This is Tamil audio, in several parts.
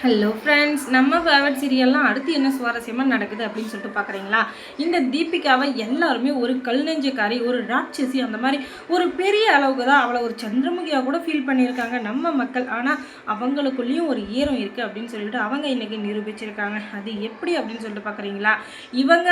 ஹலோ ஃப்ரெண்ட்ஸ், நம்ம ஃபேவரட் சீரியல்லாம் அடுத்து என்ன சுவாரஸ்யமாக நடக்குது அப்படின்னு சொல்லிட்டு பார்க்குறீங்களா? இந்த தீபிகாவை எல்லாருமே ஒரு கல் நெஞ்சக்காரி, ஒரு ராட்சசி, அந்த மாதிரி ஒரு பெரிய அளவுக்கு தான் அவளை ஒரு சந்திரமுகியாக கூட ஃபீல் பண்ணியிருக்காங்க நம்ம மக்கள். ஆனால் அவங்களுக்குள்ளேயும் ஒரு ஈரம் இருக்குது அப்படின்னு சொல்லிட்டு அவங்க இன்றைக்கி நிரூபிச்சிருக்காங்க. அது எப்படி அப்படின்னு சொல்லிட்டு பார்க்குறீங்களா? இவங்க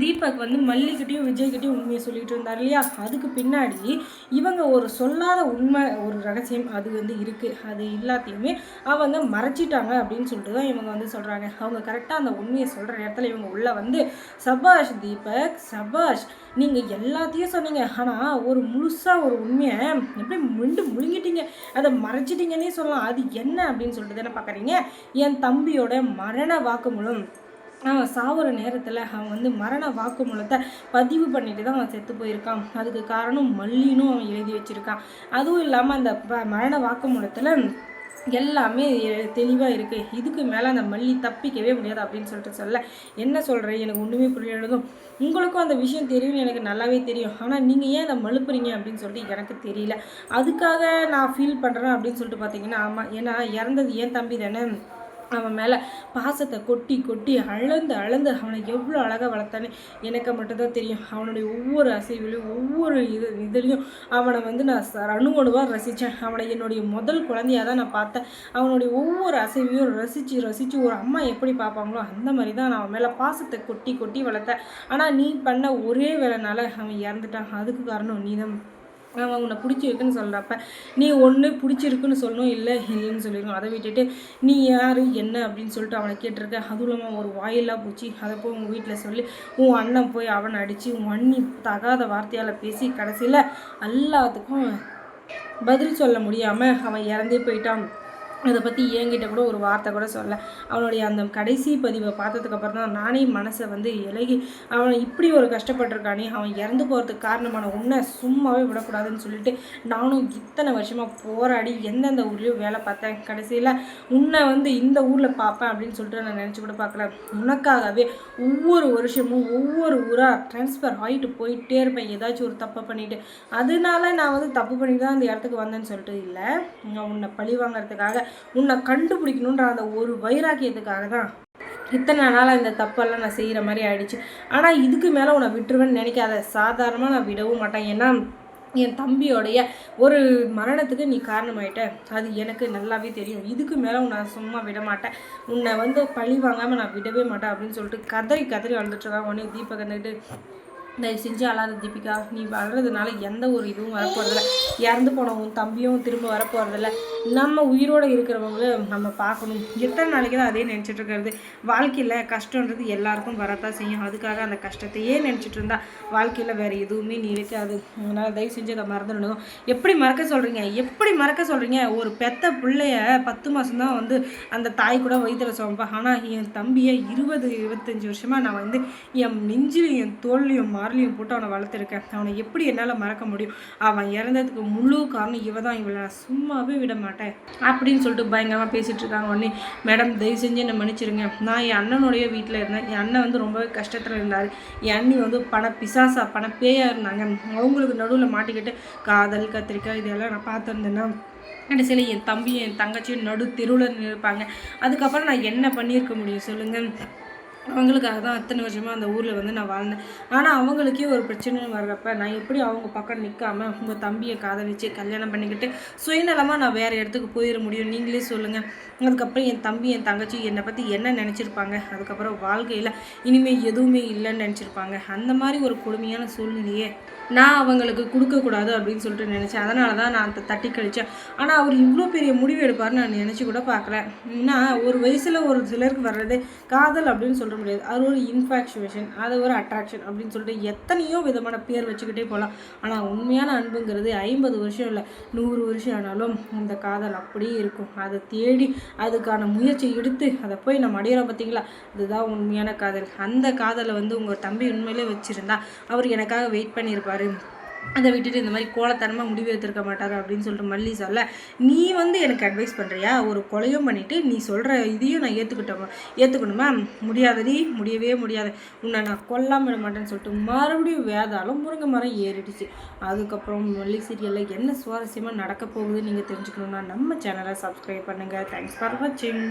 தீபக் மல்லிகிட்டையும் விஜய்கிட்டையும் உண்மையை சொல்லிட்டு இருந்தார் இல்லையா? அதுக்கு பின்னாடி இவங்க ஒரு சொல்லாத உண்மை, ஒரு ரகசியம் அது இருக்குது. அது எல்லாத்தையுமே அவங்க மறைச்சிட்டாங்க அப்படின்னு சொல்லிட்டு தான் இவங்க சொல்கிறாங்க. அவங்க கரெக்டாக அந்த உண்மையை சொல்கிற நேரத்தில் இவங்க உள்ளே சபாஷ் தீபக், சபாஷ், நீங்கள் எல்லாத்தையும் சொன்னீங்க, ஆனால் ஒரு முழுசாக ஒரு உண்மையை எப்படி முழுங்கிட்டீங்க, அதை மறைச்சிட்டிங்கன்னே சொல்லலாம். அது என்ன அப்படின்னு சொல்லிட்டு தானே பார்க்குறீங்க? என் தம்பியோட மரண வாக்குமூலம் அவன் சாவுற நேரத்தில் அவன் மரண வாக்குமூலத்தை பதிவு பண்ணிட்டு தான் அவன் செத்து போயிருக்கான். அதுக்கு காரணம் மல்லினும் அவன் எழுதி வச்சுருக்கான். அதுவும் இல்லாமல் அந்த மரண வாக்குமூலத்தில் எல்லாமே தெளிவாக இருக்குது. இதுக்கு மேலே அந்த மல்லி தப்பிக்கவே முடியாது அப்படின்னு சொல்லிட்டு என்ன சொல்கிறேன், எனக்கு ஒன்றுமே புரியலதும். உங்களுக்கும் அந்த விஷயம் தெரியும்னு எனக்கு நல்லாவே தெரியும். ஆனால் நீங்கள் ஏன் அதை மழுப்புறீங்க அப்படின்னு சொல்லிட்டு எனக்கு தெரியல. அதுக்காக நான் ஃபீல் பண்ணுறேன் அப்படின்னு சொல்லிட்டு பார்த்தீங்கன்னா, ஆமாம், ஏன்னா இறந்தது ஏன் தம்பி தானே. அவன் மேலே பாசத்தை கொட்டி கொட்டி அளந்து அவனை எவ்வளோ அழகாக வளர்த்தானே எனக்கு மட்டும்தான் தெரியும். அவனுடைய ஒவ்வொரு அசைவிலையும் ஒவ்வொரு இதுலேயும் அவனை நான் அணுவணுவாக ரசித்தேன். அவனை என்னுடைய முதல் குழந்தையாக தான் நான் பார்த்தேன். அவனுடைய ஒவ்வொரு அசைவையும் ரசித்து ஒரு அம்மா எப்படி பார்ப்பாங்களோ அந்த மாதிரி தான் நான் அவன் மேலே பாசத்தை கொட்டி கொட்டி வளர்த்தேன். ஆனால் நீ பண்ண ஒரே வேலைனால அவன் இறந்துட்டான். அதுக்கு காரணம் நீ தான். அவன் உன்னை பிடிச்சிருக்குன்னு சொல்கிறப்ப நீ ஒன்று பிடிச்சிருக்குன்னு சொல்லணும், இல்லை இல்லைன்னு சொல்லிடணும். அதை விட்டுட்டு நீ யார் என்ன அப்படின்னு சொல்லிட்டு அவனை கேட்டிருக்க. அதுவும் இல்லாமல் ஒரு வாயிலாக போச்சு. அதை போய் உங்கள் வீட்டில் சொல்லி உன் அண்ணன் போய் அவனை அடித்து உன் அண்ணி தகாத வார்த்தையால் பேசி கடைசியில் எல்லாத்துக்கும் பதில் சொல்ல முடியாமல் அவன் இறந்தே போயிட்டான். அதை பற்றி என்கிட்ட கூட ஒரு வார்த்தை கூட சொல்ல. அவனுடைய அந்த கடைசி பதிவை பார்த்ததுக்கப்புறம் தான் நானே மனசை இலகி, அவன் இப்படி ஒரு கஷ்டப்பட்டிருக்கானே, அவன் இறந்து போகிறதுக்கு காரணமான உன்னை சும்மாவே விடக்கூடாதுன்னு சொல்லிட்டு நானும் இத்தனை வருஷமாக போராடி எந்தெந்த ஊர்லேயும் வேலை பார்த்தேன். கடைசியில் உன்னை இந்த ஊரில் பார்ப்பேன் அப்படின்னு சொல்லிட்டு நான் நினச்சி கூட பார்க்கல. உனக்காகவே ஒவ்வொரு வருஷமும் ஒவ்வொரு ஊராக ட்ரான்ஸ்ஃபர் ஆகிட்டு போயிட்டே இருப்பேன், ஏதாச்சும் ஒரு தப்பை பண்ணிவிட்டு. அதனால நான் தப்பு பண்ணிட்டு தான் அந்த இடத்துக்கு வந்தேன்னு சொல்லிட்டு இல்லை, உன்னை பழி வாங்கிறதுக்காக, உன்னை கண்டுபிடிக்கணுன்ற அந்த ஒரு வைராக்கியத்துக்காக தான் இத்தனை நாளாக இந்த தப்பெல்லாம் நான் செய்கிற மாதிரி ஆயிடுச்சு. ஆனால் இதுக்கு மேலே உன்னை விட்டுருவேன்னு நினைக்காத. சாதாரணமாக நான் விடவும் மாட்டேன். ஏன்னா என் தம்பியோடைய ஒரு மரணத்துக்கு நீ காரணமாயிட்ட, அது எனக்கு நல்லாவே தெரியும். இதுக்கு மேலே உன்னை சும்மா விட மாட்டேன். உன்னை பழி வாங்காமல் நான் விடவே மாட்டேன் அப்படின்னு சொல்லிட்டு கதறி வந்துட்டுருக்காங்க. உடனே தீபக் வந்துட்டு, தயவு செஞ்சு அழாத தீபிகா, நீ வளர்றதுனால எந்த ஒரு இதுவும் வரப்போகிறதில்ல. இறந்து போனவங்க தம்பியும் திரும்ப வரப்போகிறதில்ல. நம்ம உயிரோடு இருக்கிறவங்களும் நம்ம பார்க்கணும். எத்தனை நாளைக்கு தான் அதே நினச்சிட்டு இருக்கிறது? வாழ்க்கையில் கஷ்டன்றது எல்லாருக்கும் வரத்தான் செய்யும். அதுக்காக அந்த கஷ்டத்தையே நினச்சிட்டு இருந்தால் வாழ்க்கையில் வேறு எதுவுமே நீ இருக்காது. அதனால் தயவு செஞ்சு அதை மறந்துடணும். எப்படி மறக்க சொல்கிறீங்க? ஒரு பெத்த பிள்ளைய 10 மாதம்தான் அந்த தாய் கூட வயிற்றுல சுமப்பா. ஆனால் என் தம்பியை 20-25 வருஷமாக நான் என் நெஞ்சிலையும் என் தோல்லையும் மார்லையும் போட்டு அவனை வளர்த்துருக்கேன். அவனை எப்படி என்னால் மறக்க முடியும்? அவன் இறந்ததுக்கு முழு காரணம் இவ தான். இவளை நான் சும்மாவே விட மாட்டேன் அப்படின்னு சொல்லிட்டு பயங்கரமாக பேசிகிட்டு இருக்காங்க. உடனே, மேடம் தயவு செஞ்சு என்னை மன்னிச்சிருங்க. நான் என் அண்ணனுடைய வீட்டில் இருந்தேன். என் அண்ணன் ரொம்பவே கஷ்டத்தில் இருந்தார். என் அண்ணி பண பேயாக இருந்தாங்க. அவங்களுக்கு நடுவில் மாட்டிக்கிட்டு காதல் கத்திரிக்காய் இதெல்லாம் நான் பார்த்துருந்தேன்னா கடைசியில் என் தம்பி என் தங்கச்சியும் நடு தெருவில் இருப்பாங்க. அதுக்கப்புறம் நான் என்ன பண்ணியிருக்க முடியும் சொல்லுங்கள்? அவங்களுக்காக தான் அத்தனை வருஷமாக அந்த ஊரில் நான் வாழ்ந்தேன். ஆனால் அவங்களுக்கே ஒரு பிரச்சனைன்னு வர்றப்ப நான் எப்படி அவங்க பக்கம் நிற்காமல் உங்கள் தம்பியை காதலிச்சு கல்யாணம் பண்ணிக்கிட்டு சுயநலமாக நான் வேறு இடத்துக்கு போயிட முடியும்? நீங்களே சொல்லுங்கள். அதுக்கப்புறம் என் தம்பி என் தங்கச்சி என்னை பற்றி என்ன நினச்சிருப்பாங்க? அதுக்கப்புறம் வாழ்க்கையில் இனிமேல் எதுவுமே இல்லைன்னு நினச்சிருப்பாங்க. அந்த மாதிரி ஒரு கொடுமையான சூழ்நிலையே நான் அவங்களுக்கு கொடுக்கக்கூடாது அப்படின்னு சொல்லிட்டு நினச்சேன். அதனால தான் நான் தட்டி கழித்தேன். ஆனால் அவர் இவ்வளோ பெரிய முடிவு எடுப்பார்னு நான் நினச்சி கூட பார்க்கல. ஏன்னா ஒரு வயசில் ஒரு சிலருக்கு வர்றது காதல் அப்படின்னு சொல்ல முடியாது. அது ஒரு இன்ஃபேக்சுவேஷன், அது ஒரு அட்ராக்ஷன் அப்படின்னு சொல்லிட்டு எத்தனையோ விதமான பேர் வச்சுக்கிட்டே போகலாம். ஆனால் உண்மையான அன்புங்கிறது 50 வருஷம் இல்லை, 100 வருஷம் ஆனாலும் அந்த காதல் அப்படியே இருக்கும். அதை தேடி அதுக்கான முயற்சி எடுத்து அதை போய் நம்ம அடையிறோம் பார்த்தீங்களா? அதுதான் உண்மையான காதல். அந்த காதலை உங்கள் தம்பி உண்மையிலே வச்சுருந்தா அவர் எனக்காக வெயிட் பண்ணியிருப்பார். அதை விட்டுட்டு இந்த மாதிரி கோலத்தனமாக முடிவு எடுத்திருக்க மாட்டாரு அப்படின்னு சொல்லிட்டு மல்லி சொல்ல, நீ வந்து எனக்கு அட்வைஸ் பண்ணுறியா? ஒரு கொலையும் பண்ணிவிட்டு நீ சொல்கிற இதையும் நான் ஏற்றுக்கணுமா? முடியாதடி, முடியவே முடியாது, உன்னை நான் கொல்லாம விட மாட்டேன்னு சொல்லிட்டு மறுபடியும் வேதாளம் முருங்கை மரம் ஏறிடுச்சு. அதுக்கப்புறம் மல்லி சீரியலில் என்ன சுவாரஸ்யமாக நடக்க போகுதுன்னு நீங்கள் தெரிஞ்சுக்கணுன்னா நம்ம சேனலை சப்ஸ்கிரைப் பண்ணுங்கள். தேங்க்ஸ் ஃபார் வாட்சிங்.